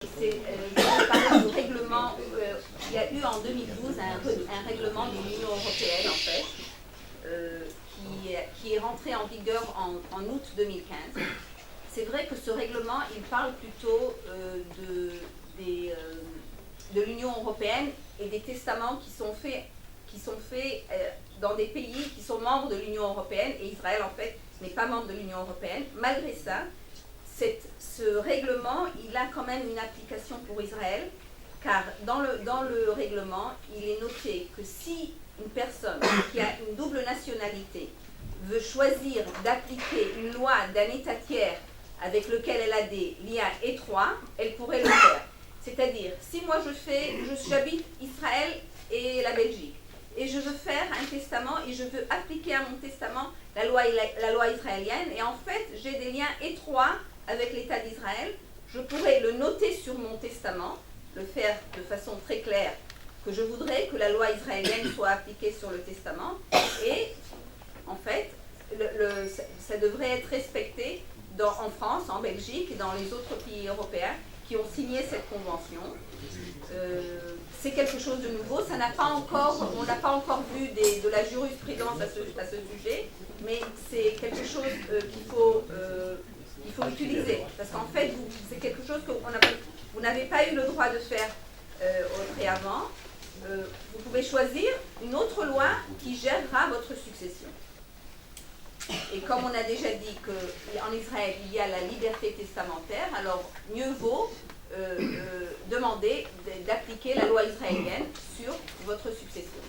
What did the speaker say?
Je vais parler du règlement. Il y a eu en 2012 un règlement de l'Union européenne, en fait, qui est rentré en vigueur en août 2015. C'est vrai que ce règlement, il parle plutôt de l'Union européenne et des testaments qui sont faits dans des pays qui sont membres de l'Union européenne, et Israël, en fait, n'est pas membre de l'Union européenne. Malgré ça, ce règlement, il a quand même une application pour Israël, car dans le règlement, il est noté que si une personne qui a une double nationalité veut choisir d'appliquer une loi d'un État tiers avec lequel elle a des liens étroits, elle pourrait le faire. C'est-à-dire, si moi j'habite Israël et la Belgique, et je veux faire un testament et je veux appliquer à mon testament la loi israélienne, et en fait j'ai des liens étroits avec l'État d'Israël, je pourrais le noter sur mon testament, le faire de façon très claire, que je voudrais que la loi israélienne soit appliquée sur le testament, et en fait ça devrait être respecté en France, en Belgique et dans les autres pays européens qui ont signé cette convention. C'est quelque chose de nouveau, on n'a pas encore vu de la jurisprudence à ce sujet, mais c'est quelque chose qu'il faut utiliser, parce qu'en fait, c'est quelque chose que vous n'avez pas eu le droit de faire auparavant. Vous pouvez choisir une autre loi qui gérera votre succession. Et comme on a déjà dit qu'en Israël, il y a la liberté testamentaire, alors mieux vaut demander d'appliquer la loi israélienne sur votre succession.